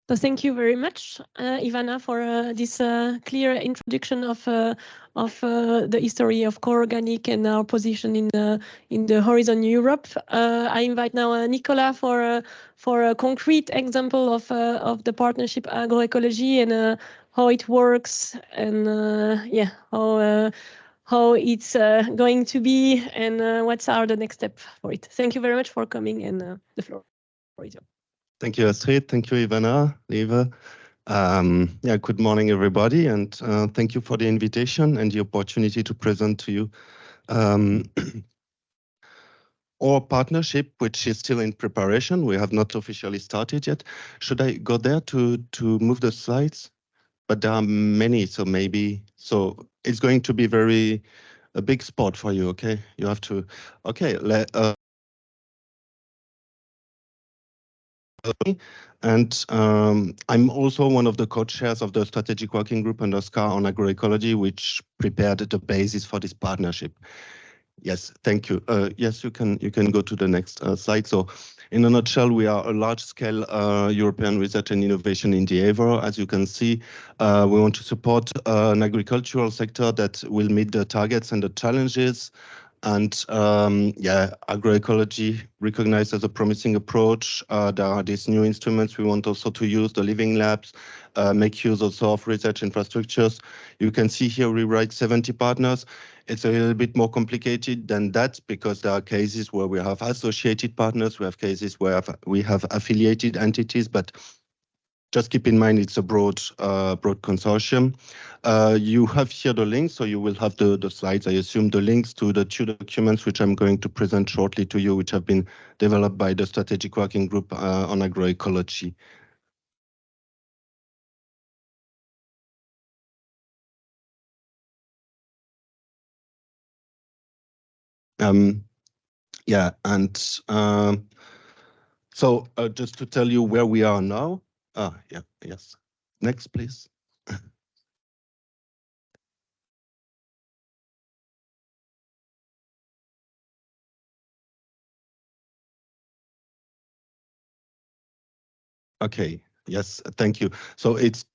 So thank you very much, Ivana, for this clear introduction of the history of co-organic and our position in the Horizon Europe. I invite now Nicolas for a concrete example of the partnership agroecology and how it works and how it's going to be and what are the next steps for it. Thank you very much for coming, and the floor is yours. Thank you, Astrid. Thank you, Ivana, Leva. Good morning, everybody, and thank you for the invitation and the opportunity to present to you our partnership, which is still in preparation. We have not officially started yet. Should I go there to move the slides? But there are many, so it's going to be a big spot for you. Okay, you have to. Okay, and I'm also one of the co-chairs of the strategic working group under SCAR on agroecology, which prepared the basis for this partnership. Yes, thank you. Yes, you can go to the next slide. So, in a nutshell, we are a large-scale European research and innovation endeavor. As you can see, we want to support an agricultural sector that will meet the targets and the challenges. And agroecology recognized as a promising approach. There are these new instruments we want also to use, the living labs, make use also of research infrastructures. You can see here we write 70 partners. It's a little bit more complicated than that because there are cases where we have associated partners, we have cases where we have affiliated entities, but just keep in mind it's a broad consortium. You have here the links, so you will have the slides. I assume the links to the two documents which I'm going to present shortly to you, which have been developed by the Strategic Working Group on Agroecology. So just to tell you where we are now. Yes. Next, please. Okay. Yes. Thank you. So it's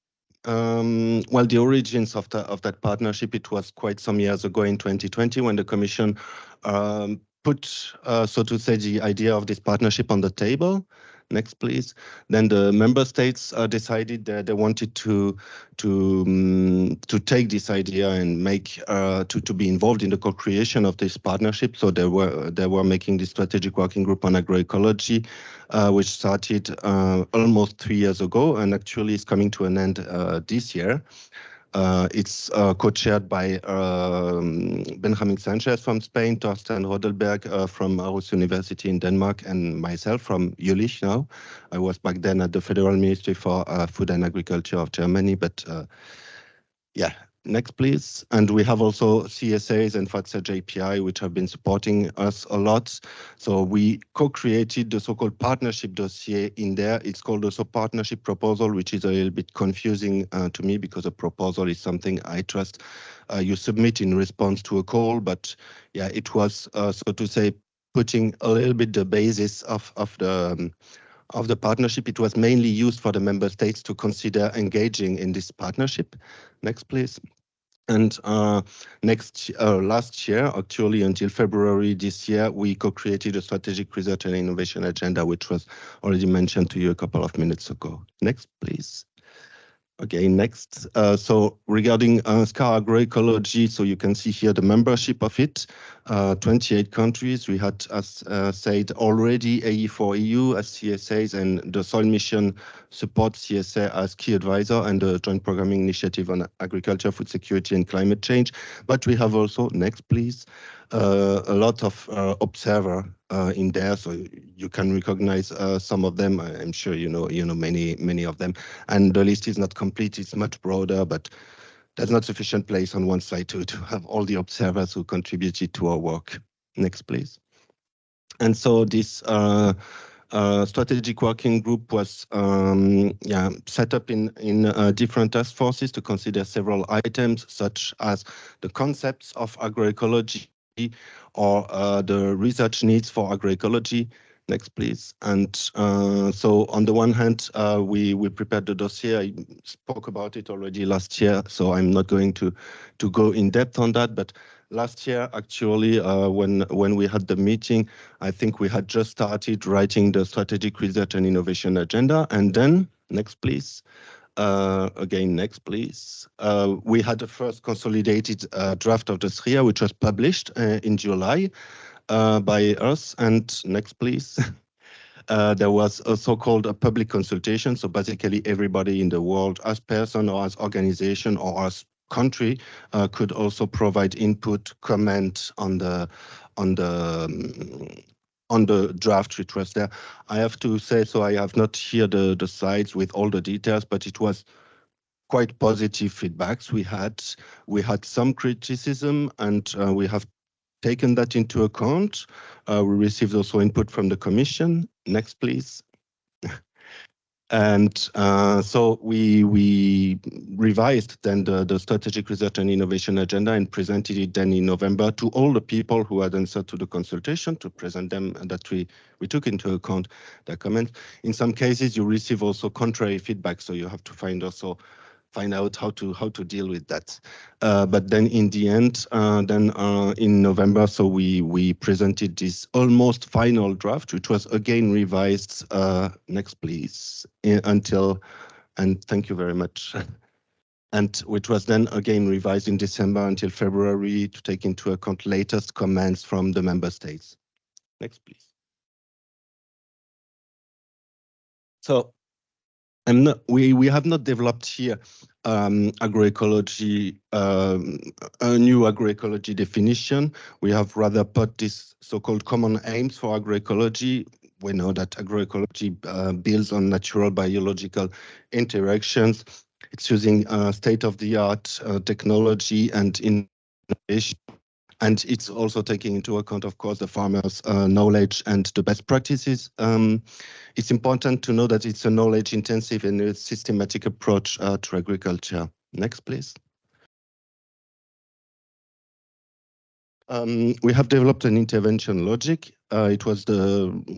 well, the origins of that partnership, it was quite some years ago in 2020 when the Commission put, so to say, the idea of this partnership on the table. Next, please. Then the member states decided that they wanted to take this idea and make to be involved in the co-creation of this partnership. So they were making this strategic working group on agroecology, which started almost 3 years ago and actually is coming to an end this year. It's co-chaired by Benjamin Sanchez from Spain, Thorsten Rodelberg from Aarhus University in Denmark, and myself from Jülich now. I was back then at the Federal Ministry for Food and Agriculture of Germany, but next, please. And we have also CSAs and FATSA JPI, which have been supporting us a lot. So we co-created the so-called partnership dossier in there. It's called also partnership proposal, which is a little bit confusing to me because a proposal is something I trust you submit in response to a call. But it was, so to say, putting a little bit the basis of the partnership. It was mainly used for the member states to consider engaging in this partnership. Next, please. And last year, actually until February this year, we co-created a strategic research and innovation agenda, which was already mentioned to you a couple of minutes ago. Next, please. Okay, next. So regarding SCAR agroecology, so you can see here the membership of it, 28 countries. We had, as said already, AE4EU as CSAs and the Soil Mission Support CSA as key advisor and the Joint Programming Initiative on Agriculture, Food Security and Climate Change. But we have also, next please, a lot of observer in there, so you can recognize some of them. I'm sure you know many of them, and the list is not complete. It's much broader, but there's not sufficient place on one side to have all the observers who contributed to our work. Next, please. And so this strategic working group was set up in different task forces to consider several items, such as the concepts of agroecology or the research needs for agroecology. Next, please. And so on the one hand, we prepared the dossier. I spoke about it already last year, so I'm not going to go in depth on that. But last year, actually, when we had the meeting, I think we had just started writing the strategic research and innovation agenda. And then, next, please. Again, next, please. We had the first consolidated draft of the SRIA, which was published in July by us. And next, please. There was a so-called a public consultation. So basically everybody in the world, as person or as organization or as country, could also provide input, comment on the draft which was there. I have to say, so I have not here the slides with all the details, but it was quite positive feedbacks we had. We had some criticism, and we have taken that into account. We received also input from the Commission. Next, please. And so we revised then the strategic research and innovation agenda and presented it then in November to all the people who had answered to the consultation, to present them, and that we took into account their comments. In some cases, you receive also contrary feedback, so you have to find out how to deal with that. But then in the end, in November, so we presented this almost final draft, which was again revised. Next, please. And thank you very much. And which was then again revised in December until February to take into account latest comments from the member states. Next, please. So we have not developed here agroecology, a new agroecology definition. We have rather put this so-called common aims for agroecology. We know that agroecology builds on natural biological interactions. It's using state-of-the-art technology and innovation. And it's also taking into account, of course, the farmers' knowledge and the best practices. It's important to know that it's a knowledge-intensive and a systematic approach to agriculture. Next, please. We have developed an intervention logic. It was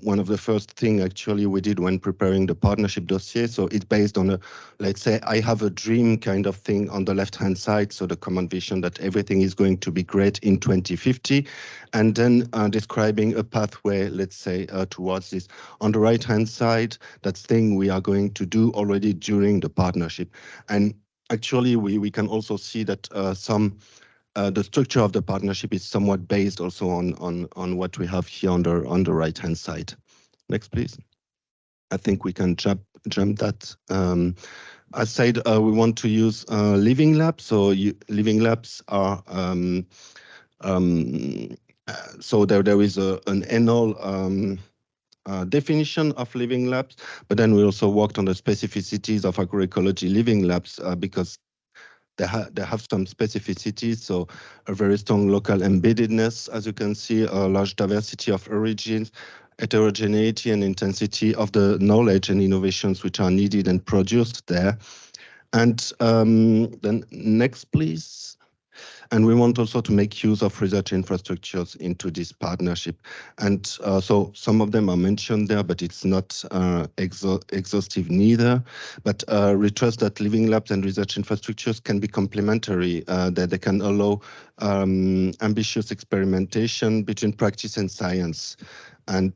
one of the first thing actually we did when preparing the partnership dossier. So it's based on let's say, I have a dream kind of thing on the left-hand side. So the common vision that everything is going to be great in 2050. And then describing a pathway, let's say, towards this. On the right-hand side, that thing we are going to do already during the partnership. And actually, we can also see that the structure of the partnership is somewhat based also on what we have here on the right-hand side. Next, please. I think we can jump that. I said we want to use living labs. So living labs are so there is an annual definition of living labs, but then we also worked on the specificities of agroecology living labs because they have some specificities, so a very strong local embeddedness, as you can see, a large diversity of origins, heterogeneity and intensity of the knowledge and innovations which are needed and produced there. And then next, please. And we want also to make use of research infrastructures into this partnership. And so some of them are mentioned there, but it's not exhaustive neither. But we trust that living labs and research infrastructures can be complementary, that they can allow ambitious experimentation between practice and science. And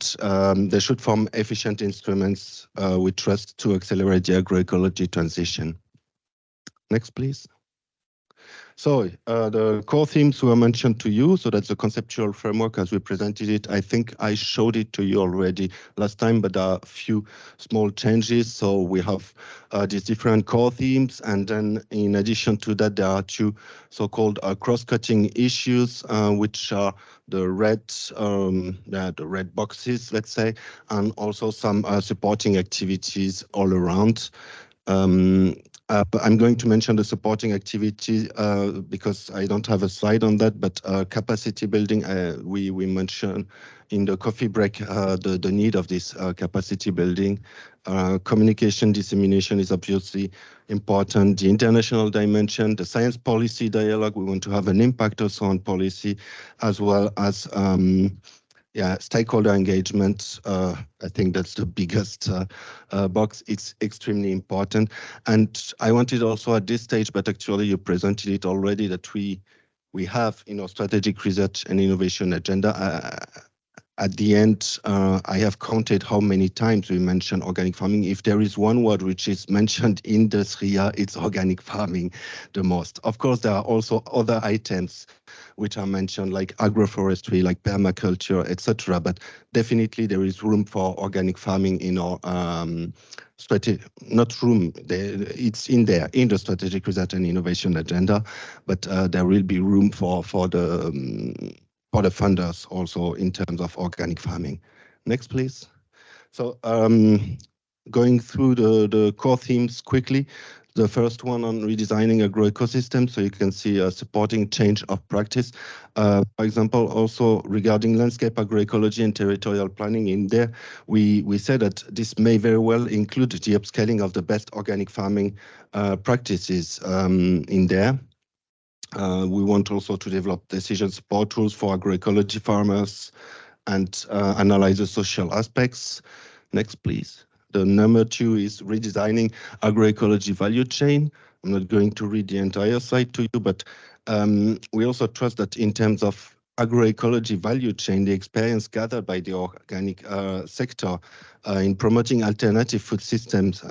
they should form efficient instruments, we trust, to accelerate the agroecology transition. Next, please. So the core themes were mentioned to you. So that's the conceptual framework as we presented it. I think I showed it to you already last time, but there are a few small changes. So we have these different core themes. And then in addition to that, there are two so-called cross-cutting issues, which are the red boxes, let's say, and also some supporting activities all around. But I'm going to mention the supporting activity because I don't have a slide on that, but capacity building, we mentioned in the coffee break the need of this capacity building. Communication dissemination is obviously important. The international dimension, the science policy dialogue, we want to have an impact also on policy, as well as stakeholder engagement. I think that's the biggest box. It's extremely important. And I wanted also at this stage, but actually you presented it already, that we have in our strategic research and innovation agenda. At the end, I have counted how many times we mention organic farming. If there is one word which is mentioned in the SRIA, it's organic farming the most. Of course, there are also other items which are mentioned, like agroforestry, like permaculture, etc. But definitely there is room for organic farming in our strategy. Not room, it's in there in the strategic research and innovation agenda, but there will be room for the funders also in terms of organic farming. Next, please. So going through the core themes quickly. The first one on redesigning agroecosystem, so you can see supporting change of practice. For example, also regarding landscape agroecology and territorial planning in there, we said that this may very well include the upscaling of the best organic farming practices in there. We want also to develop decision support tools for agroecology farmers and analyze the social aspects. Next, please. The number 2 is redesigning agroecology value chain. I'm not going to read the entire slide to you, but we also trust that in terms of agroecology value chain, the experience gathered by the organic sector in promoting alternative food systems,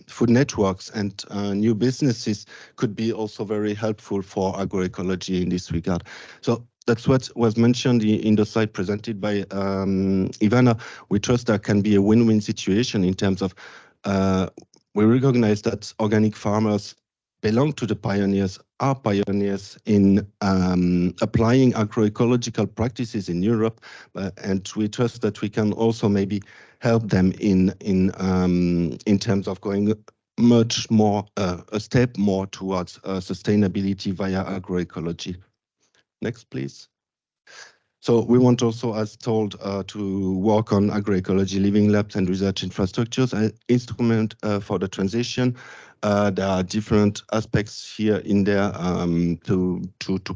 food networks, and new businesses could be also very helpful for agroecology in this regard. So that's what was mentioned in the slide presented by Ivana. We trust there can be a win-win situation in terms of we recognize that organic farmers belong to the pioneers, are pioneers in applying agroecological practices in Europe, and we trust that we can also maybe help them in terms of going much more a step more towards sustainability via agroecology. Next, please. So we want also, as told, to work on agroecology living labs and research infrastructures as instrument for the transition. There are different aspects here in there to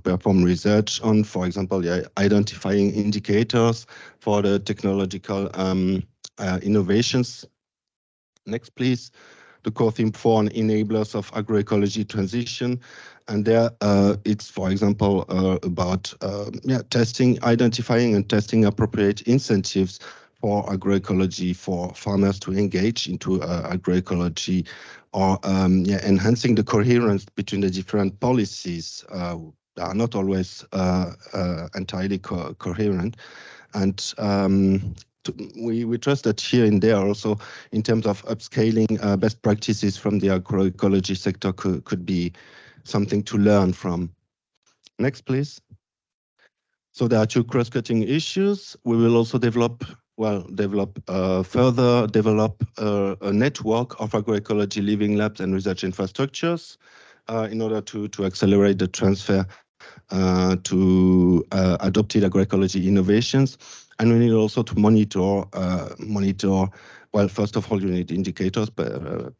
perform research on, for example, identifying indicators for the technological innovations. Next, please. The core theme 4 on enablers of agroecology transition. And there it's, for example, about testing, identifying and testing appropriate incentives for agroecology, for farmers to engage into agroecology, or enhancing the coherence between the different policies that are not always entirely coherent. And we trust that here and there also, in terms of upscaling, best practices from the agroecology sector could be something to learn from. Next, please. So there are 2 cross-cutting issues. We will also further develop a network of agroecology living labs and research infrastructures in order to accelerate the transfer to adopted agroecology innovations. And we need also to monitor, well, first of all, you need indicators, but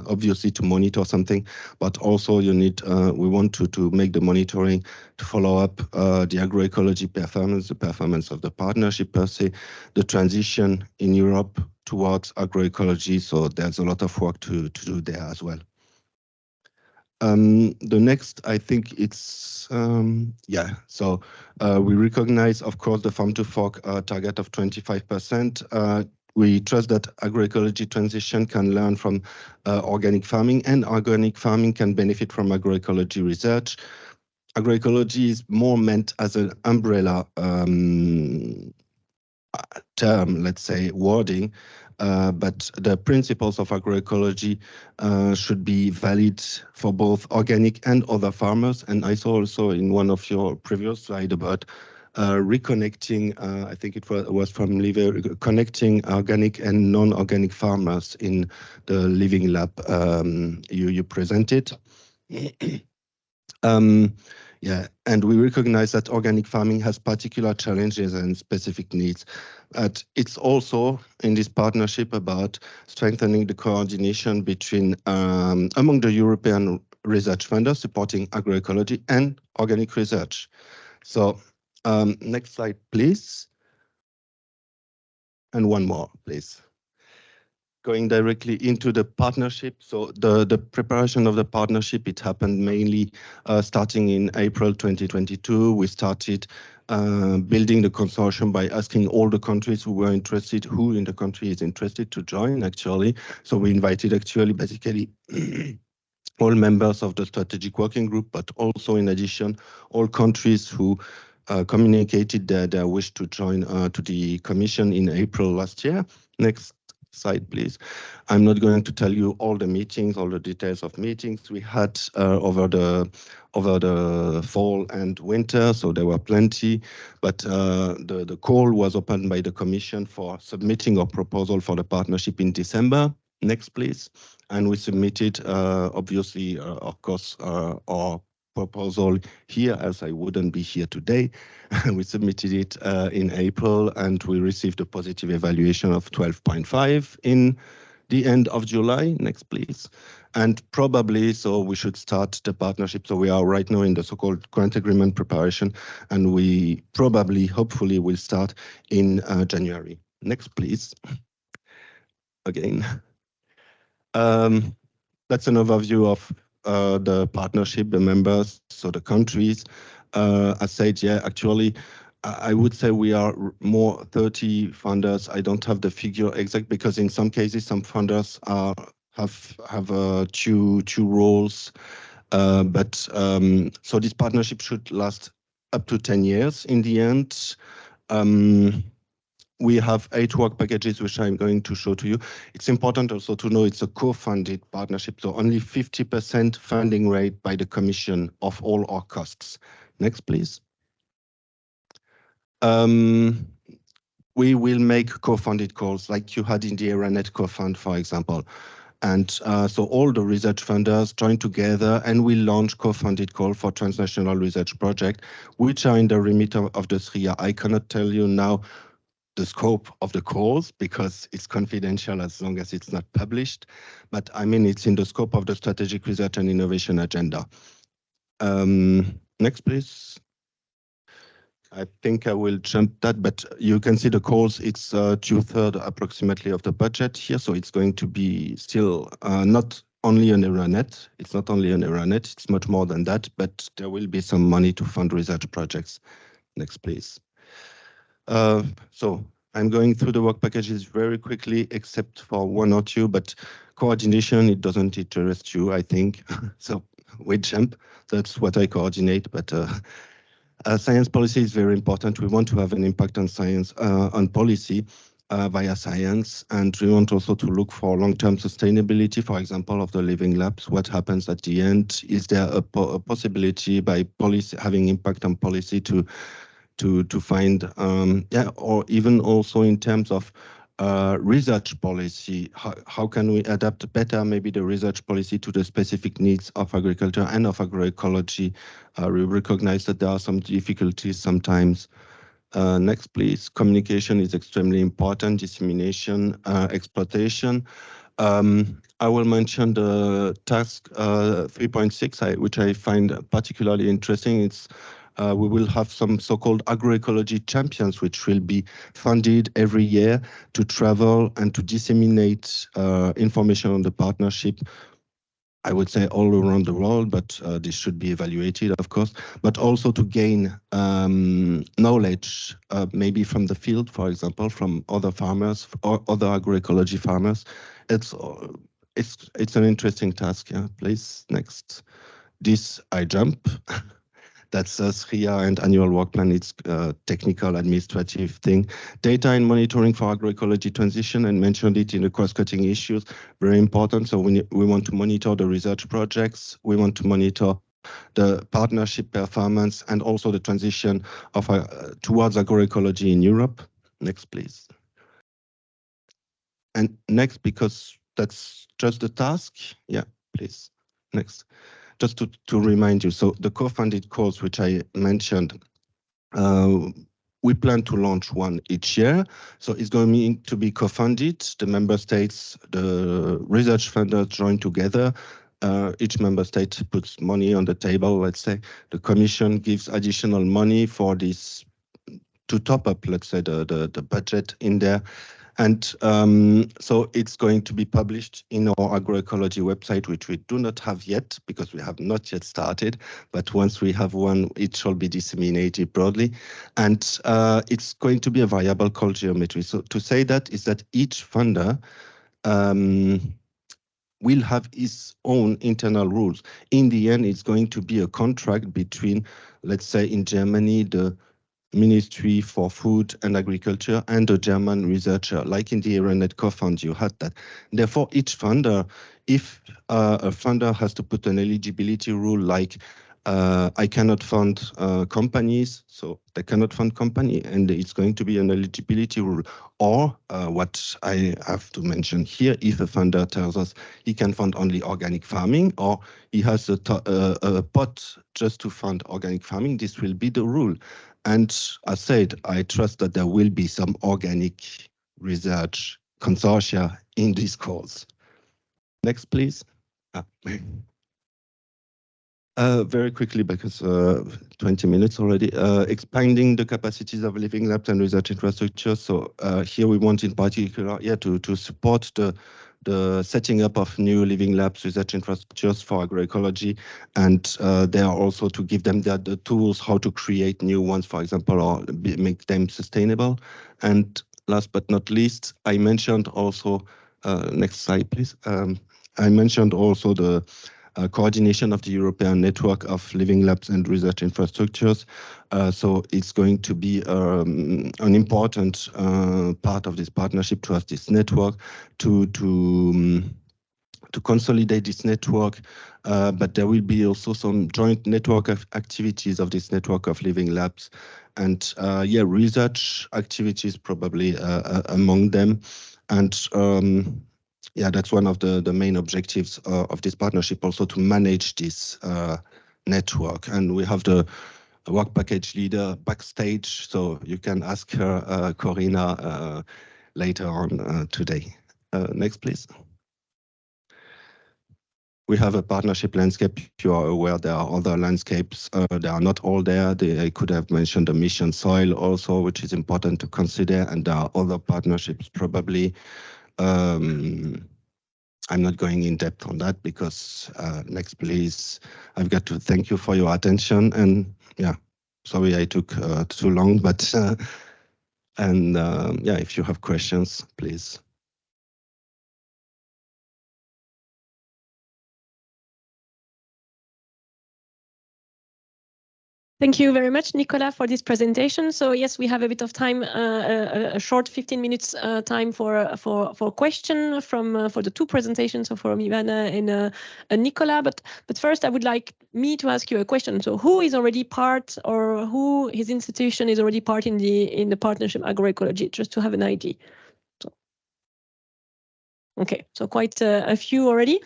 obviously to monitor something, but also you need, we want to make the monitoring to follow up the agroecology performance, the performance of the partnership per se, the transition in Europe towards agroecology. So there's a lot of work to do there as well. The next, I think it's, so we recognize, of course, the farm to fork target of 25%. We trust that agroecology transition can learn from organic farming, and organic farming can benefit from agroecology research. Agroecology is more meant as an umbrella term, let's say, wording, but the principles of agroecology should be valid for both organic and other farmers. And I saw also in one of your previous slides about reconnecting, I think it was from Live, connecting organic and non-organic farmers in the living lab you presented. And we recognize that organic farming has particular challenges and specific needs. But it's also in this partnership about strengthening the coordination between among the European research funders supporting agroecology and organic research. So next slide, please. And one more, please. Going directly into the partnership. So the preparation of the partnership, it happened mainly starting in April 2022. We started building the consortium by asking all the countries who were interested, who in the country is interested to join actually. So we invited actually basically all members of the strategic working group, but also in addition, all countries who communicated their wish to join to the Commission in April last year. Next slide, please. I'm not going to tell you all the meetings, all the details of meetings we had over the fall and winter, so there were plenty, but the call was opened by the Commission for submitting a proposal for the partnership in December. Next, please. And we submitted, obviously, of course, our proposal here, as I wouldn't be here today. We submitted it in April, and we received a positive evaluation of 12.5 in the end of July. Next, please. And probably, so we should start the partnership. So we are right now in the so-called grant agreement preparation, and we probably, hopefully, will start in January. Next, please. Again. That's an overview of the partnership, the members, so the countries. I said, yeah, actually, I would say we are more 30 funders. I don't have the figure exact because in some cases, some funders have two roles. So this partnership should last up to 10 years in the end. We have 8 work packages, which I'm going to show to you. It's important also to know it's a co-funded partnership, so only 50% funding rate by the Commission of all our costs. Next, please. We will make co-funded calls like you had in the ERANET co-fund, for example. And so all the research funders join together and we launch co-funded call for transnational research project, which are in the remit of the SRIA. I cannot tell you now the scope of the calls because it's confidential as long as it's not published. But I mean, it's in the scope of the strategic research and innovation agenda. Next, please. I think I will jump that, but you can see the calls. It's 2/3 approximately of the budget here. So it's going to be still not only an ERANET. It's not only an ERANET. It's much more than that, but there will be some money to fund research projects. Next, please. So I'm going through the work packages very quickly, except for 1 or 2, but coordination, it doesn't interest you, I think. So we jump. That's what I coordinate, but science policy is very important. We want to have an impact on science, on policy via science, and we want also to look for long-term sustainability, for example, of the living labs. What happens at the end? Is there a possibility by policy having impact on policy to find, or even also in terms of research policy, how can we adapt better maybe the research policy to the specific needs of agriculture and of agroecology? We recognize that there are some difficulties sometimes. Next, please. Communication is extremely important, dissemination, exploitation. I will mention the task 3.6, which I find particularly interesting. It's we will have some so-called agroecology champions, which will be funded every year to travel and to disseminate information on the partnership, I would say all around the world, but this should be evaluated, of course, but also to gain knowledge, maybe from the field, for example, from other farmers or other agroecology farmers. It's an interesting task. Yeah, please, next. This I jump. That's SRIA and annual work plan. It's a technical administrative thing. Data and monitoring for agroecology transition, and mentioned it in the cross-cutting issues, very important. So we want to monitor the research projects. We want to monitor the partnership performance and also the transition of towards agroecology in Europe. Next, please. And next, because that's just the task. Yeah, please. Next. Just to remind you, so the co-funded calls, which I mentioned, we plan to launch one each year. So it's going to be co-funded. The member states, the research funders join together. Each member state puts money on the table, let's say. The Commission gives additional money for this to top up, let's say, the budget in there. And so it's going to be published in our agroecology website, which we do not have yet because we have not yet started. But once we have one, it shall be disseminated broadly. And it's going to be a variable called geometry. So to say that is that each funder will have its own internal rules. In the end, it's going to be a contract between, let's say in Germany, the Ministry for Food and Agriculture and a German researcher, like in the Aranet co-fund, you had that. Therefore, each funder, if a funder has to put an eligibility rule like I cannot fund companies, so they cannot fund company, and it's going to be an eligibility rule. Or what I have to mention here, if a funder tells us he can fund only organic farming, or he has a pot just to fund organic farming, this will be the rule. And I said, I trust that there will be some organic research consortia in this course. Next, please. Very quickly, because 20 minutes already, expanding the capacities of living labs and research infrastructure. So here we want in particular, to support the setting up of new living labs, research infrastructures for agroecology, and there are also to give them the tools how to create new ones, for example, or make them sustainable. And last but not least, I mentioned also, next slide, please. I mentioned also the coordination of the European network of living labs and research infrastructures. So it's going to be an important part of this partnership to have this network, to consolidate this network, but there will be also some joint network of activities of this network of living labs, and research activities probably among them. And that's one of the main objectives of this partnership, also to manage this network. And we have the work package leader backstage, so you can ask her, Corina, later on today. Next, please. We have a partnership landscape. You are aware there are other landscapes. They are not all there. I could have mentioned the mission soil also, which is important to consider, and there are other partnerships probably. I'm not going in depth on that because next, please. I've got to thank you for your attention, and sorry I took too long, but if you have questions, please. Thank you very much, Nicolas, for this presentation. So yes, we have a bit of time, a short 15 minutes time for question from for the two presentations, so from Ivana and Nicolas. But first, I would like me to ask you a question. So who is already part, or who his institution is already part in the partnership agroecology, just to have an idea. So, okay, so quite a few already.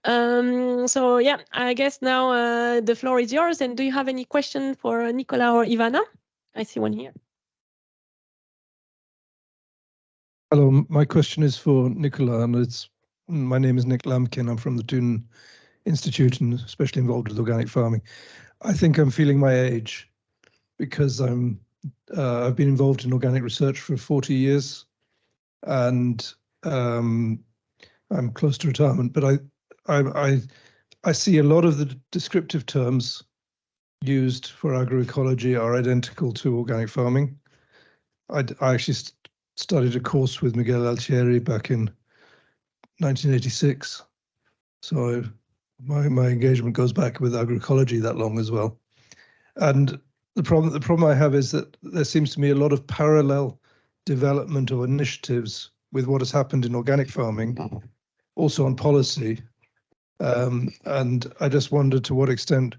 So yeah, I guess now the floor is yours. And do you have any question for Nicolas or Ivana? I see one here. Hello, my question is for Nicolas, and my name is Nick Lampkin. I'm from the Thun Institute and especially involved with organic farming. I think I'm feeling my age because I've been involved in organic research for 40 years, and I'm close to retirement. But I see a lot of the descriptive terms used for agroecology are identical to organic farming. I actually studied a course with Miguel Altieri back in 1986. So my engagement goes back with agroecology that long as well. And the problem I have is that there seems to me a lot of parallel development or initiatives with what has happened in organic farming, also on policy. And I just wonder to what extent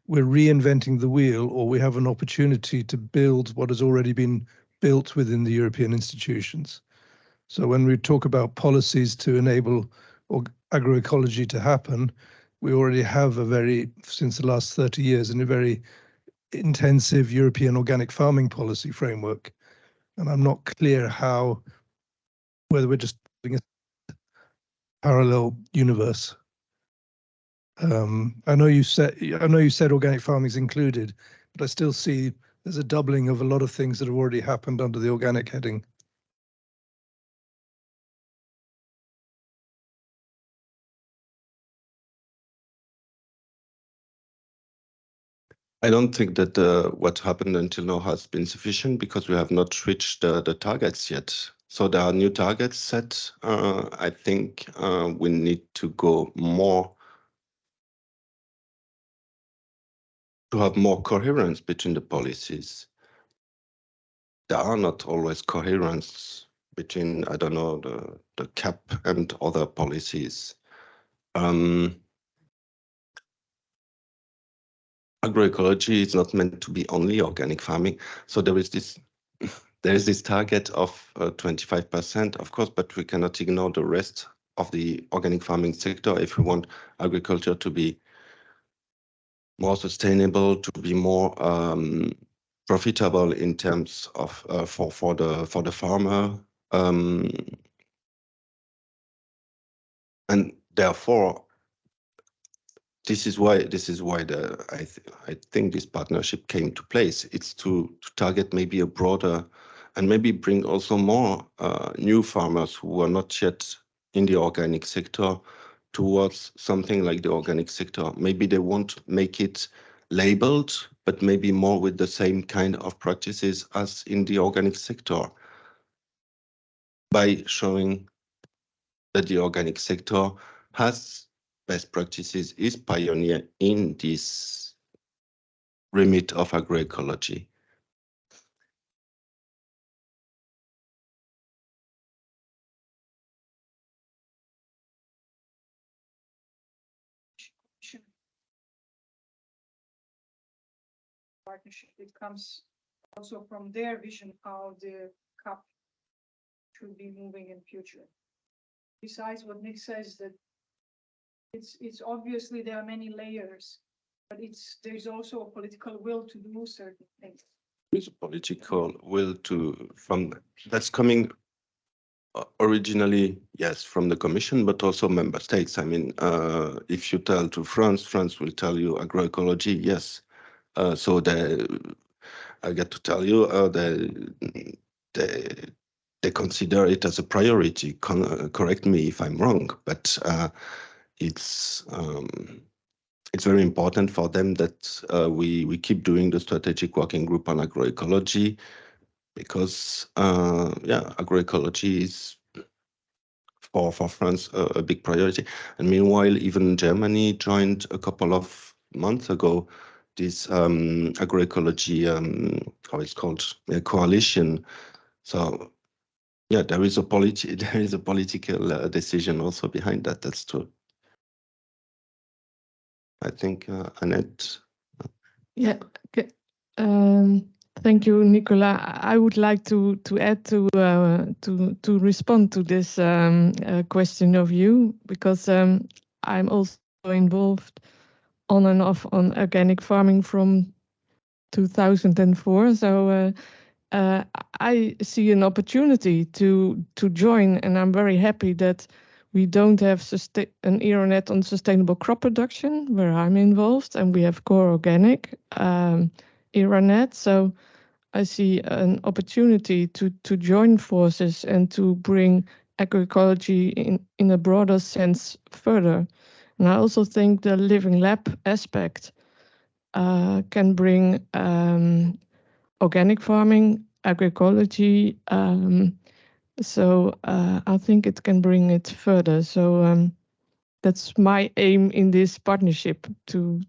we're reinventing the wheel, or we have an opportunity to build what has already been built within the European institutions. So when we talk about policies to enable agroecology to happen, we already have since the last 30 years, in a very intensive European organic farming policy framework. And I'm not clear whether we're just building a parallel universe. I know you said organic farming is included, but I still see there's a doubling of a lot of things that have already happened under the organic heading. I don't think that what happened until now has been sufficient because we have not reached the targets yet. So there are new targets set. I think we need to go more to have more coherence between the policies. There are not always coherence between, I don't know, the CAP and other policies. Agroecology is not meant to be only organic farming. So there is this target of 25%, of course, but we cannot ignore the rest of the organic farming sector if we want agriculture to be more sustainable, to be more profitable in terms of for the farmer, and therefore this is why I think this partnership came to place. It's to target maybe a broader and maybe bring also more new farmers who are not yet in the organic sector towards something like the organic sector. Maybe they won't make it labeled, but maybe more with the same kind of practices as in the organic sector, by showing that the organic sector has best practices, is pioneer in this remit of agroecology. Partnership, it comes also from their vision how the CAP should be moving in future. Besides what Nick says, that it's obviously there are many layers, but there's also a political will to do certain things. There's a political will that's coming originally, yes, from the Commission, but also member states. I mean, if you tell to France will tell you agroecology, yes. So I get to tell you, they consider it as a priority. Correct me if I'm wrong, but it's very important for them that we keep doing the strategic working group on agroecology, because agroecology is for France a big priority. And meanwhile, even Germany joined a couple of months ago this agroecology, how it's called, coalition. So yeah, there is a political decision also behind that. That's true. I think Annette. Yeah. Okay. Thank you, Nicolas. I would like to add to respond to this question of you, because I'm also involved on and off on organic farming from 2004. So I see an opportunity to join, and I'm very happy that we don't have an ERANET on sustainable crop production where I'm involved, and we have core organic ERANET. So I see an opportunity to join forces and to bring agroecology in a broader sense further. And I also think the living lab aspect can bring organic farming, agroecology. So I think it can bring it further. So that's my aim in this partnership, to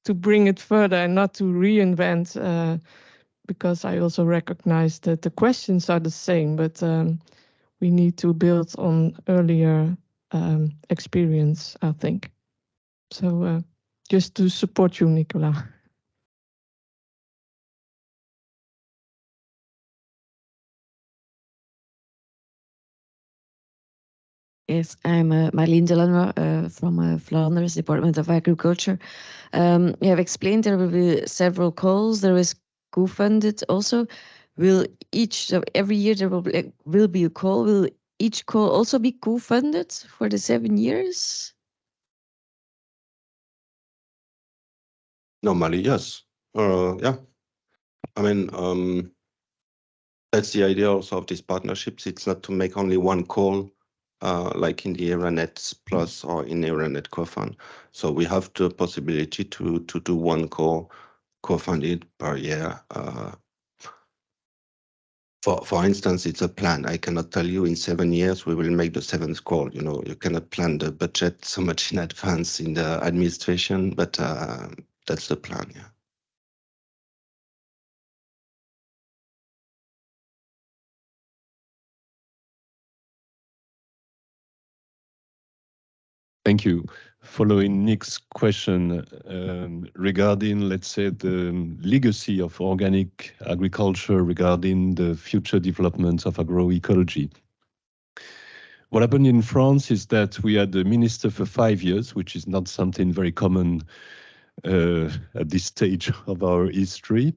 bring it further and not to reinvent, because I also recognize that the questions are the same, but we need to build on earlier experience, I think. So just to support you, Nicolas. Yes, I'm Marleen Delanois from Flanders Department of Agriculture. You have explained there will be several calls. There is co-funded also. So every year there will be a call. Will each call also be co-funded for the 7 years? Normally, yes. Yeah. I mean, that's the idea also of these partnerships. It's not to make only one call, like in the ERANET Plus or in ERANET COFAN. So we have the possibility to do one call co-funded per year. For instance, it's a plan. I cannot tell you in 7 years we will make the 7th call. You know, you cannot plan the budget so much in advance in the administration, but that's the plan. Yeah. Thank you. Following Nick's question regarding, let's say, the legacy of organic agriculture regarding the future development of agroecology. What happened in France is that we had a minister for 5 years, which is not something very common at this stage of our history.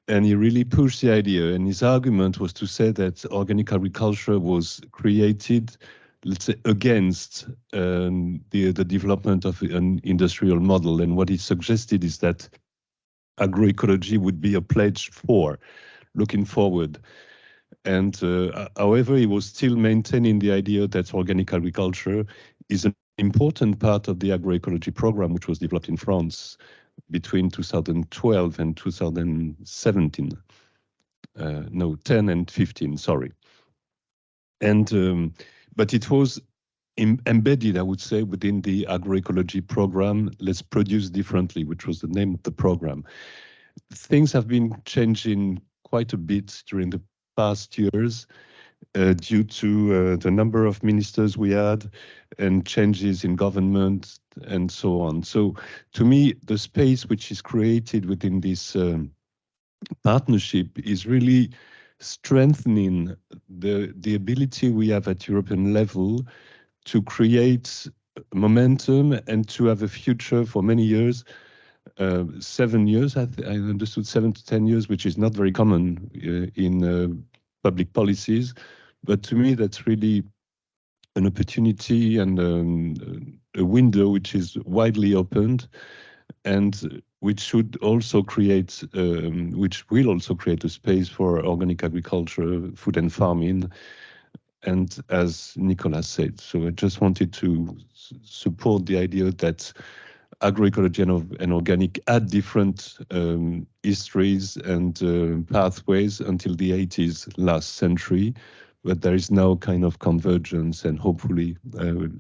And he really pushed the idea. And his argument was to say that organic agriculture was created, let's say, against the development of an industrial model. And what he suggested is that agroecology would be a pledge for looking forward. And however, he was still maintaining the idea that organic agriculture is an important part of the agroecology program, which was developed in France between 2012 and 2017. No, 10 and 15, sorry. And but it was embedded, I would say, within the agroecology program, Let's Produce Differently, which was the name of the program. Things have been changing quite a bit during the past years due to the number of ministers we had and changes in government and so on. So to me, the space which is created within this partnership is really strengthening the ability we have at European level to create momentum and to have a future for many years. 7 years, I understood 7 to 10 years, which is not very common in public policies. But to me, that's really an opportunity and a window which is widely opened and which should also create, which will also create a space for organic agriculture, food and farming. And as Nicolas said, so I just wanted to support the idea that agroecology and organic had different histories and pathways until the 80s last century, but there is now kind of convergence and hopefully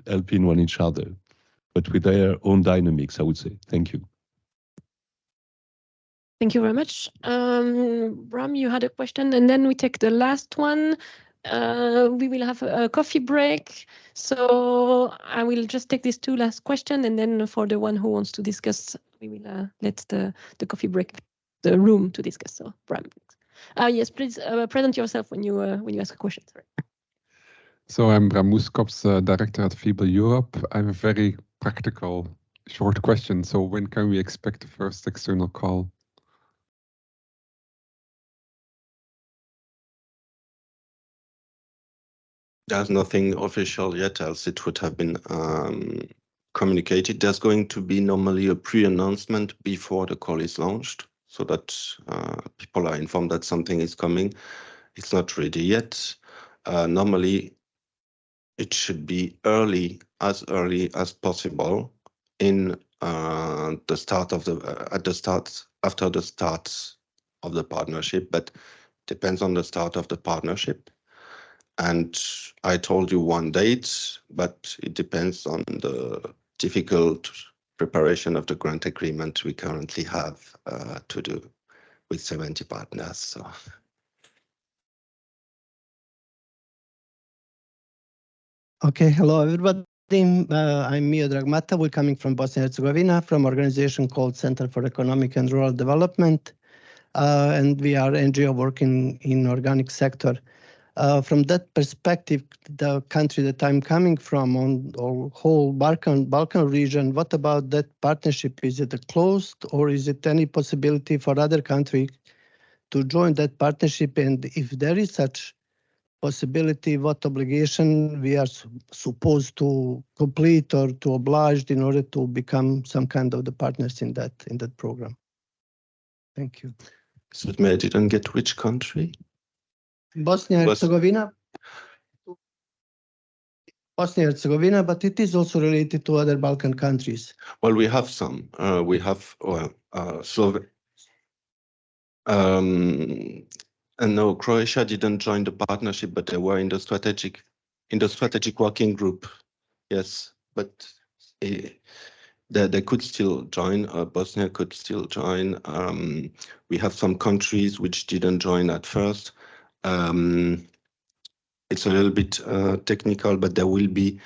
helping one each other, but with their own dynamics, I would say. Thank you. Thank you very much. Bram, you had a question, and then we take the last one. We will have a coffee break. So I will just take these 2 last questions, and then for the one who wants to discuss, we will let the coffee break the room to discuss. So Bram, yes, please present yourself when you ask a question. Sorry. So I'm Bram Moeskops, director at Feeble Europe. I have a very practical, short question. So when can we expect the first external call? There's nothing official yet, else it would have been communicated. There's going to be normally a pre-announcement before the call is launched, so that people are informed that something is coming. It's not ready yet. Normally, it should be early as possible in the start of after the start of the partnership, but depends on the start of the partnership. And I told you one date, but it depends on the difficult preparation of the grant agreement we currently have to do with 70 partners. So. Okay, hello everybody. I'm Mio Dragmata. We're coming from Bosnia and Herzegovina from an organization called Center for Economic and Rural Development. And we are NGO working in organic sector. From that perspective, the country that I'm coming from on the whole Balkan region, what about that partnership? Is it closed, or is it any possibility for other countries to join that partnership? And if there is such possibility, what obligation we are supposed to complete or to oblige in order to become some kind of the partners in that program? Thank you. So I didn't get which country? Bosnia and Herzegovina. Bosnia and Herzegovina, but it is also related to other Balkan countries. Well, we have some. We have And no, Croatia didn't join the partnership, but they were in the strategic working group. Yes, but they could still join. Bosnia could still join. We have some countries which didn't join at first. It's a little bit technical, but there will be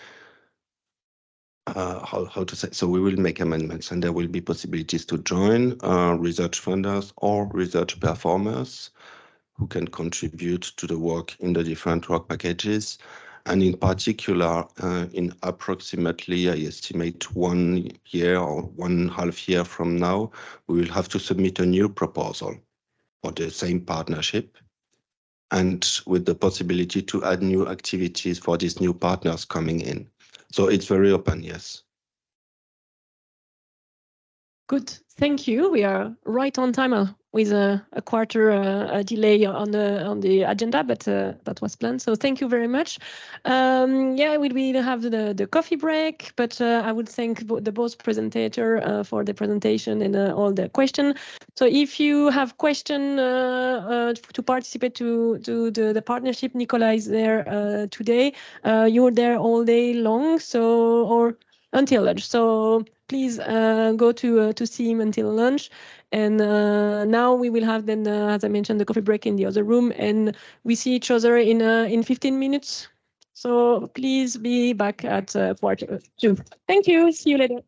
how to say. So we will make amendments, and there will be possibilities to join research funders or research performers who can contribute to the work in the different work packages. And in particular, in approximately, I estimate 1 year or 1.5 years from now, we will have to submit a new proposal for the same partnership, and with the possibility to add new activities for these new partners coming in. So it's very open, yes. Good, thank you. We are right on time with a quarter delay on the agenda, but that was planned. So thank you very much. Yeah, we will have the coffee break, but I would thank the both presentator for the presentation and all the questions. So if you have question to participate to the partnership, Nicolas is there today. You're there all day long, so or until lunch. So please go to see him until lunch. And now we will have then, as I mentioned, the coffee break in the other room, and we see each other in 15 minutes. So please be back at 1:45. Thank you. See you later.